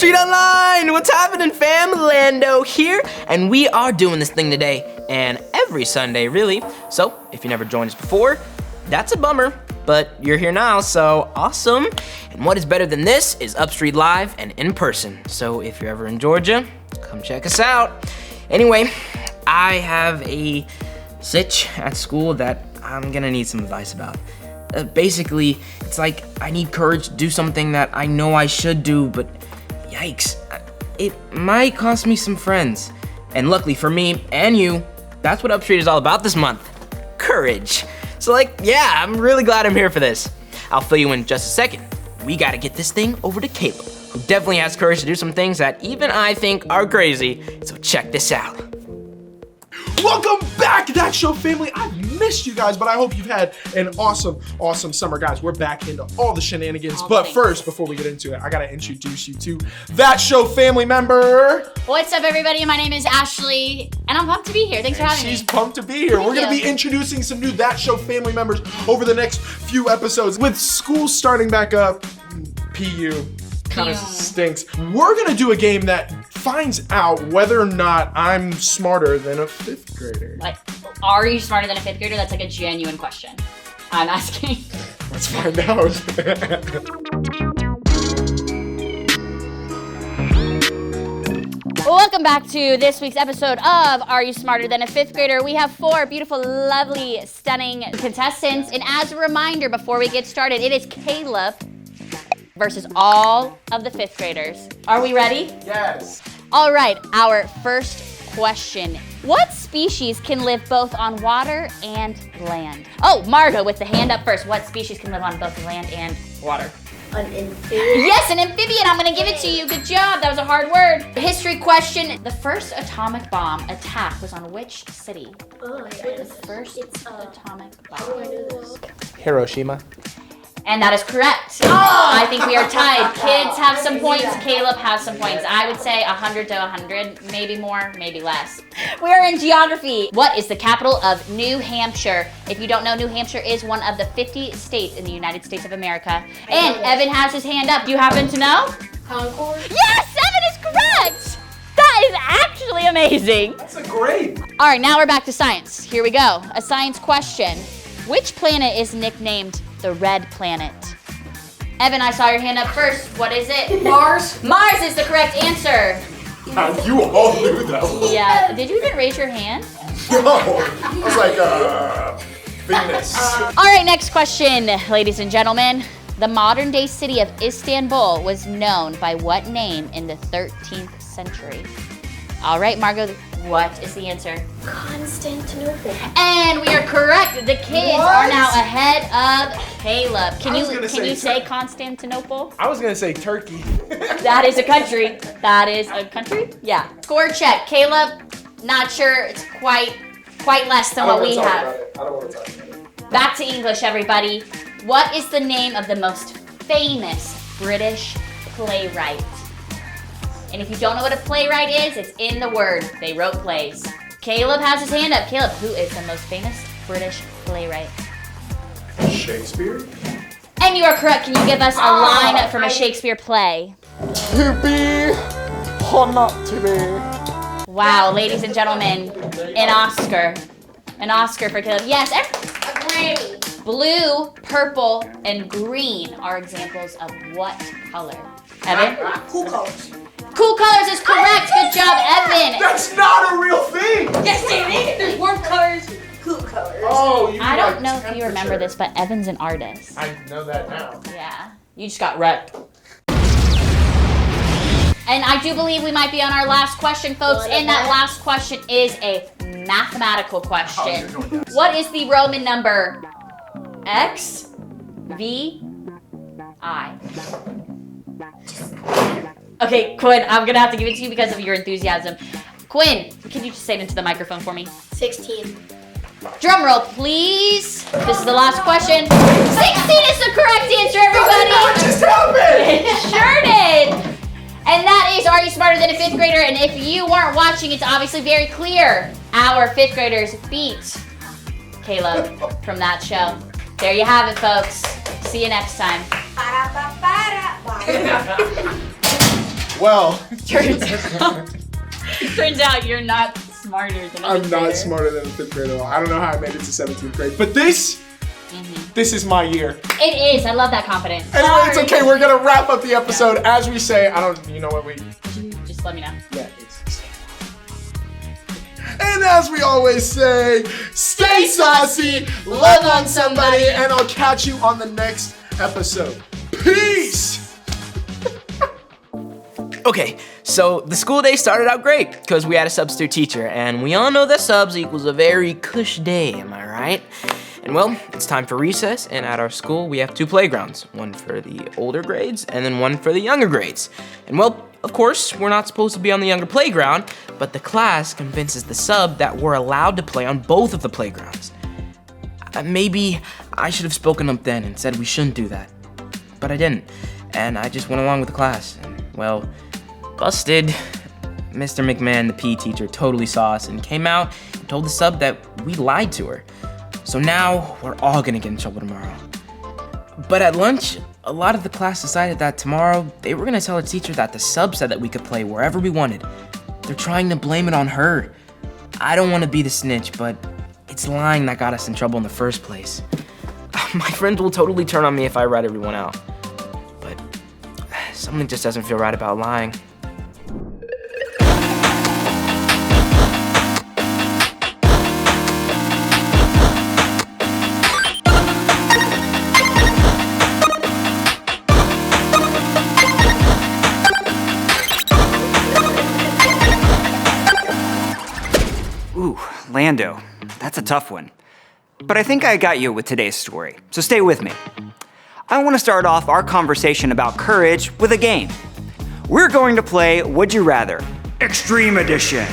UpStreet Online! What's happening, fam? Lando here, and we are doing this thing today, and every Sunday, really. So, if you never joined us before, that's a bummer, but you're here now, so awesome. And what is better than this is UpStreet Live and in person. So if you're ever in Georgia, come check us out. Anyway, I have a sitch at school that I'm gonna need some advice about. Basically, it's like I need courage to do something that I know I should do, but yikes, it might cost me some friends. And luckily for me and you, that's what UpStreet is all about this month, courage. So yeah, I'm really glad I'm here for this. I'll fill you in just a second. We gotta get this thing over to Caleb, who definitely has courage to do some things that even I think are crazy, so check this out. Welcome back, That Show family. I've missed you guys, but I hope you've had an awesome summer. Guys, we're back into all the shenanigans. But first, before we get into it, I gotta introduce you to That Show family member. What's up, everybody? My name is Ashley, and I'm pumped to be here. Thanks for having me. She's pumped to be here. We're gonna be introducing some new That Show family members over the next few episodes. With school starting back up, PU kind of stinks. We're gonna do a game that finds out whether or not I'm smarter than a 5th grader. Like, are you smarter than a 5th grader? That's like a genuine question. I'm asking. Let's find out. Welcome back to this week's episode of Are You Smarter Than a 5th Grader? We have 4 beautiful, lovely, stunning contestants. And as a reminder, before we get started, it is Caleb versus all of the 5th graders. Are we ready? Yes. All right, our first question. What species can live both on water and land? Oh, Margo with the hand up first. What species can live on both land and water? An amphibian. Yes, an amphibian. I'm gonna give it to you. Good job. That was a hard word. History question. The first atomic bomb attack was on which city? Oh, The first atomic bomb. I know this. Hiroshima. And that is correct. I think we are tied. Kids have some points. Caleb has some points. I would say 100 to 100, maybe more, maybe less. We are in geography. What is the capital of New Hampshire? If you don't know, New Hampshire is one of the 50 states in the United States of America. And Evan has his hand up. Do you happen to know? Concord. Yes, Evan is correct. That is actually amazing. That's a great. All right, now we're back to science. Here we go. A science question. Which planet is nicknamed the Red Planet? Evan, I saw your hand up first. What is it? Mars. Mars is the correct answer. You all knew that one. Yeah. Did you even raise your hand? No. I was like, Venus. All right, next question, ladies and gentlemen. The modern day city of Istanbul was known by what name in the 13th century? All right, Margo, what is the answer? Constantinople. And we are correct. The kids are now ahead of Caleb. Can you say Constantinople? I was gonna say Turkey. That is a country. That is a country? Yeah. Score check. Caleb, not sure. It's quite less than what we have. I don't want to talk about it. Back to English, everybody. What is the name of the most famous British playwright? And if you don't know what a playwright is, it's in the word. They wrote plays. Caleb has his hand up. Caleb, who is the most famous British playwright? Shakespeare? And you are correct. Can you give us a line from a Shakespeare play? To be or not to be. Wow, ladies and gentlemen, an Oscar. An Oscar for Caleb. Yes, Granny. blue, purple, and green are examples of what color? Evan? Cool colors. Cool colors is correct. Good job, Evan. That's not a real thing. Yes, it is. There's warm colors, cool colors. Oh, you I don't like know if you remember temperature. this, but Evan's an artist. I know that now. Yeah. You just got wrecked. And I do believe we might be on our last question, folks. And that last question is a mathematical question. What is the Roman number? X, V, I. Okay, Quinn, I'm gonna have to give it to you because of your enthusiasm. Quinn, can you just say it into the microphone for me? 16. Drum roll, please. This is the last question. 16 is the correct answer, everybody. What just happened? It sure did. And that is Are You Smarter Than a 5th Grader? And if you weren't watching, it's obviously very clear. Our 5th graders beat Caleb from that show. There you have it, folks. See you next time. Well, Turns out you're not smarter than a I'm fifth not grader. smarter than a 5th grade at all. I don't know how I made it to 17th grade, but this is my year. It is. I love that confidence. Anyway, it's okay. We're gonna wrap up the episode as we say. You know what we? Just let me know. Yeah, it's. And as we always say, stay saucy, love on somebody, and I'll catch you on the next episode. Peace. Okay, so the school day started out great because we had a substitute teacher, and we all know that subs equals a very cush day, am I right? And well, it's time for recess, and at our school we have 2 playgrounds, one for the older grades and then one for the younger grades. And well, of course, we're not supposed to be on the younger playground, but the class convinces the sub that we're allowed to play on both of the playgrounds. Maybe I should have spoken up then and said we shouldn't do that, but I didn't, and I just went along with the class, and well, busted. Mr. McMahon, the PE teacher, totally saw us and came out and told the sub that we lied to her. So now we're all gonna get in trouble tomorrow. But at lunch, a lot of the class decided that tomorrow they were gonna tell the teacher that the sub said that we could play wherever we wanted. They're trying to blame it on her. I don't wanna be the snitch, but it's lying that got us in trouble in the first place. My friends will totally turn on me if I rat everyone out. But something just doesn't feel right about lying. Ooh, Lando, that's a tough one. But I think I got you with today's story, so stay with me. I want to start off our conversation about courage with a game. We're going to play Would You Rather, Extreme Edition.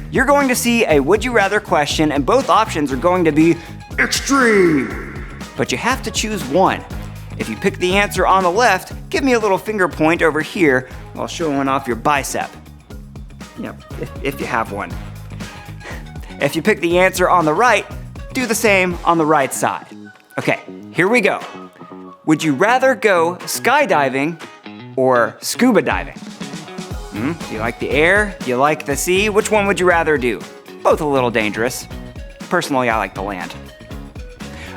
You're going to see a Would You Rather question, and both options are going to be extreme. But you have to choose one. If you pick the answer on the left, give me a little finger point over here while showing off your bicep. If you have one. If you pick the answer on the right, do the same on the right side. Okay, here we go. Would you rather go skydiving or scuba diving? Do you like the air? Do you like the sea? Which one would you rather do? Both a little dangerous. Personally, I like the land.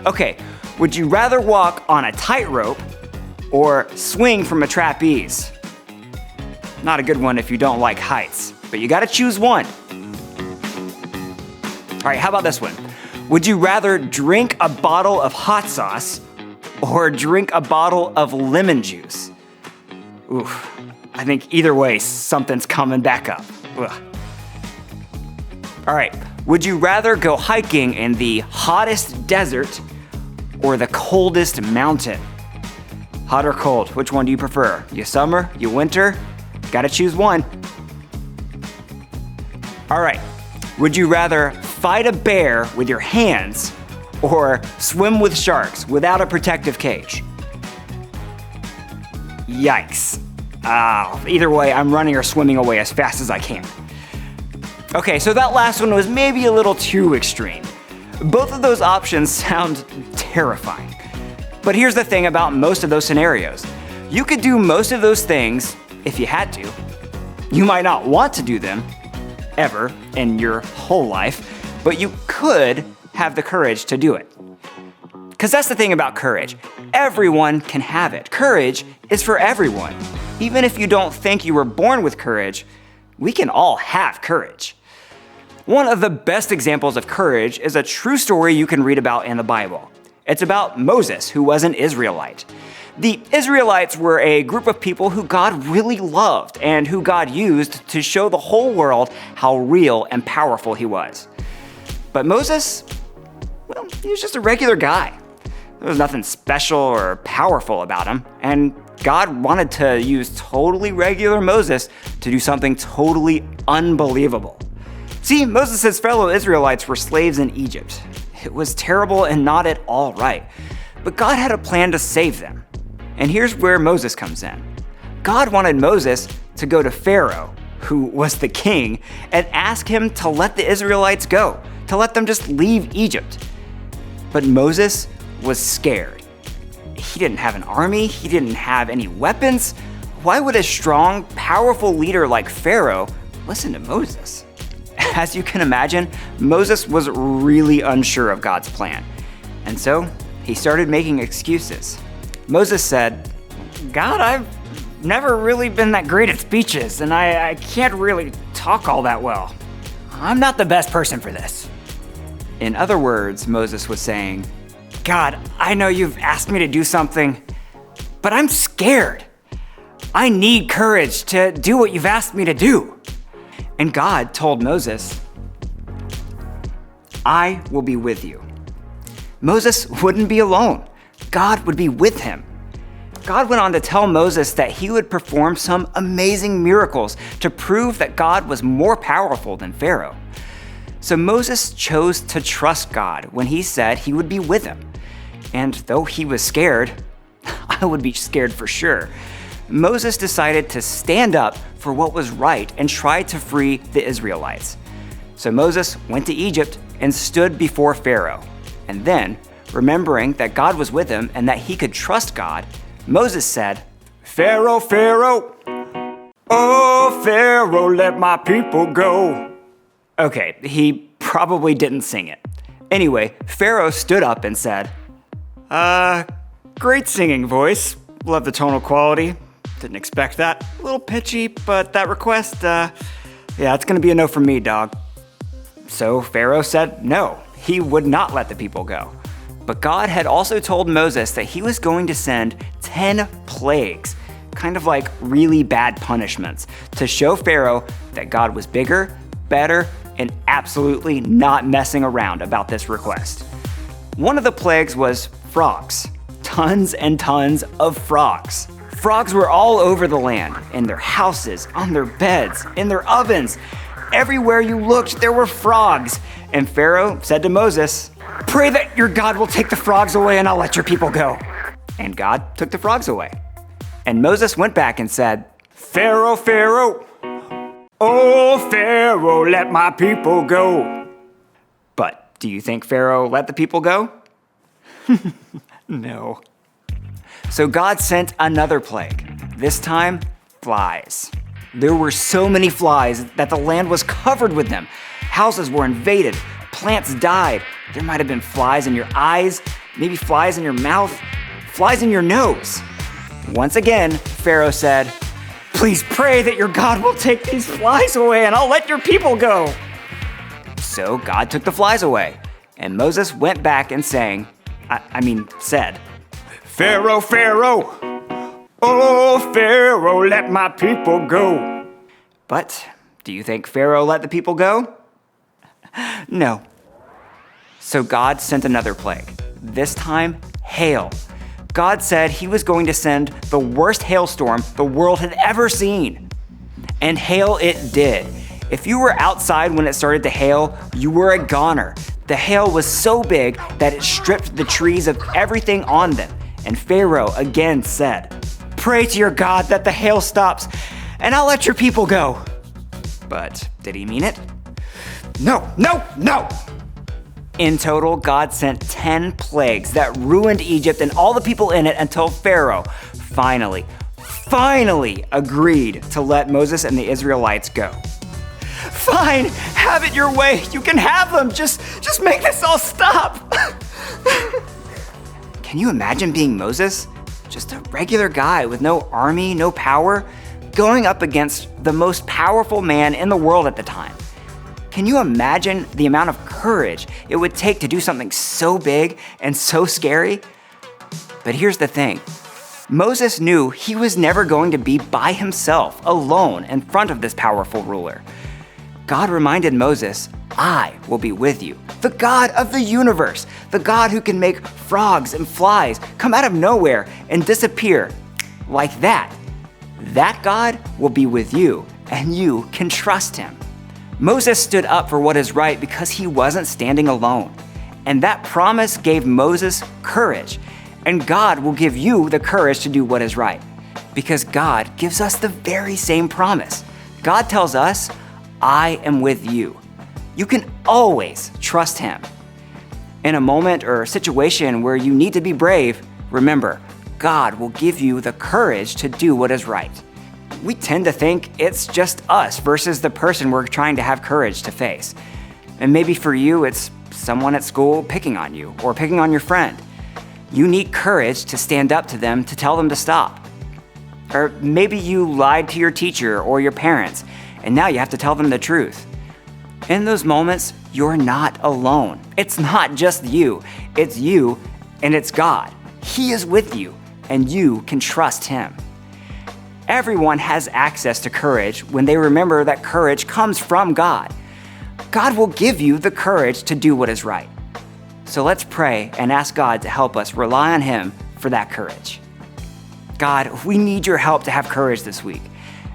Okay, would you rather walk on a tightrope or swing from a trapeze? Not a good one if you don't like heights, but you gotta choose one. All right, how about this one? Would you rather drink a bottle of hot sauce or drink a bottle of lemon juice? Oof, I think either way, something's coming back up. Ugh. All right, would you rather go hiking in the hottest desert or the coldest mountain? Hot or cold, which one do you prefer? You summer, you winter? Gotta choose one. All right, would you rather fight a bear with your hands or swim with sharks without a protective cage? Yikes. Either way, I'm running or swimming away as fast as I can. Okay, so that last one was maybe a little too extreme. Both of those options sound terrifying. But here's the thing about most of those scenarios. You could do most of those things if you had to. You might not want to do them ever in your whole life, but you could have the courage to do it. Because that's the thing about courage. Everyone can have it. Courage is for everyone. Even if you don't think you were born with courage, we can all have courage. One of the best examples of courage is a true story you can read about in the Bible. It's about Moses, who was an Israelite. The Israelites were a group of people who God really loved and who God used to show the whole world how real and powerful he was. But Moses, well, he was just a regular guy. There was nothing special or powerful about him, and God wanted to use totally regular Moses to do something totally unbelievable. See, Moses' fellow Israelites were slaves in Egypt. It was terrible and not at all right, but God had a plan to save them. And here's where Moses comes in. God wanted Moses to go to Pharaoh, who was the king, and ask him to let the Israelites go, to let them just leave Egypt. But Moses was scared. He didn't have an army, he didn't have any weapons. why would a strong, powerful leader like Pharaoh listen to Moses? As you can imagine, Moses was really unsure of God's plan. And so he started making excuses. Moses said, God, I've never really been that great at speeches, and I can't really talk all that well. I'm not the best person for this. In other words, Moses was saying, God, I know you've asked me to do something, but I'm scared. I need courage to do what you've asked me to do. And God told Moses, I will be with you. Moses wouldn't be alone. God would be with him. God went on to tell Moses that he would perform some amazing miracles to prove that God was more powerful than Pharaoh. So Moses chose to trust God when he said he would be with him. And though he was scared, I would be scared for sure, Moses decided to stand up for what was right and try to free the Israelites. So Moses went to Egypt and stood before Pharaoh. And then, remembering that God was with him and that he could trust God, Moses said, Pharaoh, Pharaoh, oh Pharaoh, let my people go. Okay, he probably didn't sing it. Anyway, Pharaoh stood up and said, great singing voice. Love the tonal quality. Didn't expect that. A little pitchy, but that request, yeah, it's gonna be a no from me, dog. So Pharaoh said no, he would not let the people go. But God had also told Moses that he was going to send 10 plagues, kind of like really bad punishments, to show Pharaoh that God was bigger, better, and absolutely not messing around about this request. One of the plagues was frogs. Tons and tons of frogs. Frogs were all over the land, in their houses, on their beds, in their ovens. Everywhere you looked, there were frogs. And Pharaoh said to Moses, pray that your God will take the frogs away and I'll let your people go. And God took the frogs away. And Moses went back and said, Pharaoh, Pharaoh, oh Pharaoh, let my people go. But do you think Pharaoh let the people go? No. So God sent another plague, this time flies. There were so many flies that the land was covered with them. Houses were invaded, plants died. There might have been flies in your eyes, maybe flies in your mouth, flies in your nose. Once again, Pharaoh said, please pray that your God will take these flies away and I'll let your people go. So God took the flies away, and Moses went back and said, Pharaoh, Pharaoh, oh Pharaoh, let my people go. But do you think Pharaoh let the people go? No. So God sent another plague, this time hail. God said he was going to send the worst hailstorm the world had ever seen. And hail it did. If you were outside when it started to hail, you were a goner. The hail was so big that it stripped the trees of everything on them. And Pharaoh again said, pray to your God that the hail stops, and I'll let your people go. But did he mean it? No, no, no! In total, God sent 10 plagues that ruined Egypt and all the people in it until Pharaoh finally agreed to let Moses and the Israelites go. Fine, have it your way. You can have them. Just make this all stop. Can you imagine being Moses? Just a regular guy with no army, no power, going up against the most powerful man in the world at the time. Can you imagine the amount of courage it would take to do something so big and so scary? But here's the thing. Moses knew he was never going to be by himself, alone, in front of this powerful ruler. God reminded Moses, I will be with you, the God of the universe, the God who can make frogs and flies come out of nowhere and disappear like that. That God will be with you, and you can trust him. Moses stood up for what is right because he wasn't standing alone. And that promise gave Moses courage. And God will give you the courage to do what is right, because God gives us the very same promise. God tells us, I am with you. You can always trust him. In a moment or situation where you need to be brave, remember, God will give you the courage to do what is right. we tend to think it's just us versus the person we're trying to have courage to face. And maybe for you, it's someone at school picking on you or picking on your friend. You need courage to stand up to them to tell them to stop. Or maybe you lied to your teacher or your parents, and now you have to tell them the truth. In those moments, you're not alone. It's not just you. It's you and it's God. He is with you, and you can trust Him. Everyone has access to courage when they remember that courage comes from God. God will give you the courage to do what is right. So let's pray and ask God to help us rely on Him for that courage. God, we need your help to have courage this week.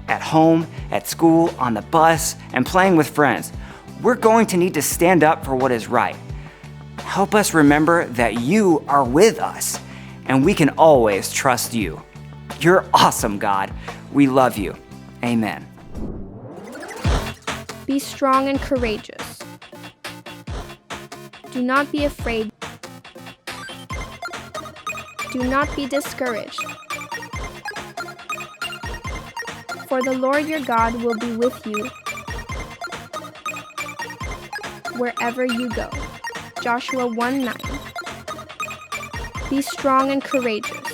At home, at school, on the bus, and playing with friends, we're going to need to stand up for what is right. Help us remember that you are with us, and we can always trust you. You're awesome, God. We love you. Amen. Be strong and courageous. Do not be afraid. Do not be discouraged. For the Lord your God will be with you wherever you go. Joshua 1:9. Be strong and courageous.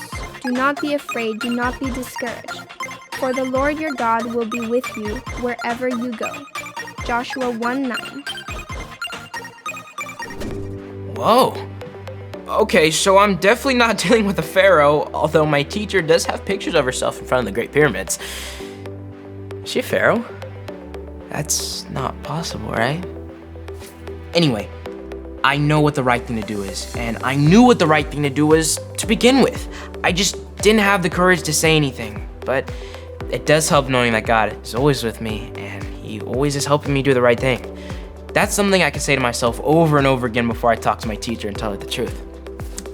Do not be afraid. Do not be discouraged. For the Lord your God will be with you wherever you go. Joshua 1:9. Whoa. Okay, so I'm definitely not dealing with a pharaoh, although my teacher does have pictures of herself in front of the Great Pyramids. Is she a pharaoh? That's not possible, right? Anyway, I know what the right thing to do is, and I knew what the right thing to do was to begin with. I just didn't have the courage to say anything, but it does help knowing that God is always with me, and He always is helping me do the right thing. That's something I can say to myself over and over again before I talk to my teacher and tell her the truth.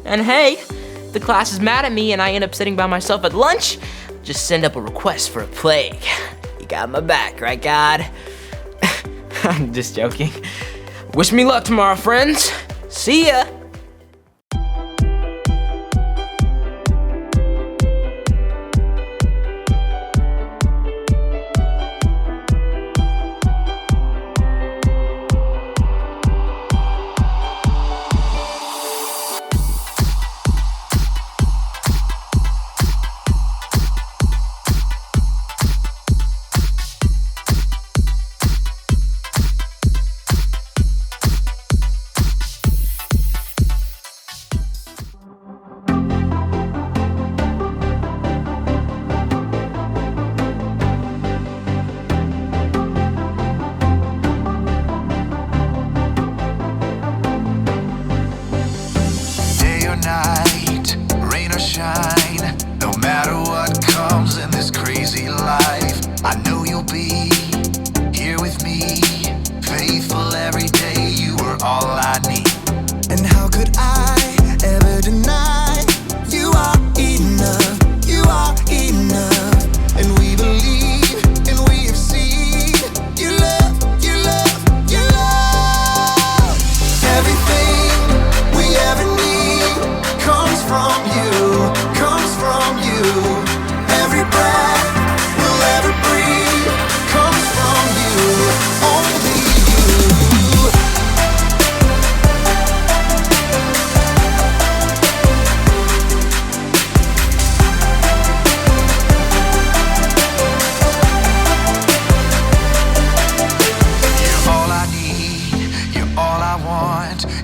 And hey, if the class is mad at me and I end up sitting by myself at lunch, just send up a request for a plague. You got my back, right, God? I'm just joking. Wish me luck tomorrow, friends. See ya.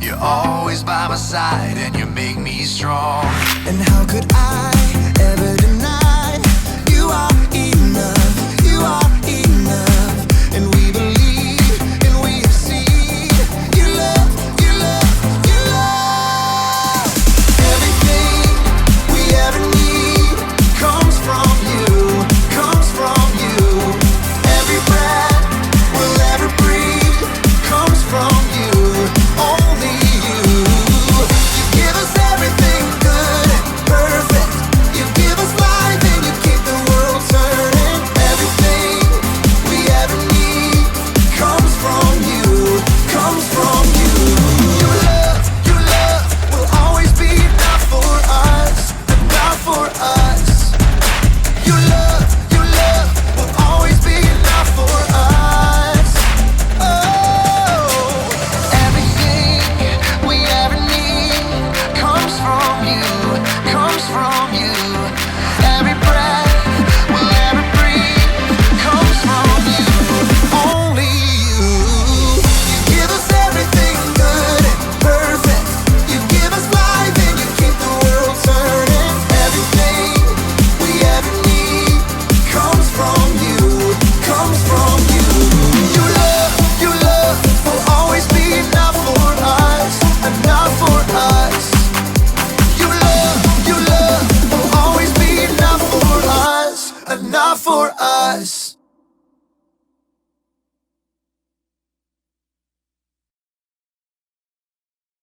You're always by my side and you make me strong. And how could I ever deny you are enough?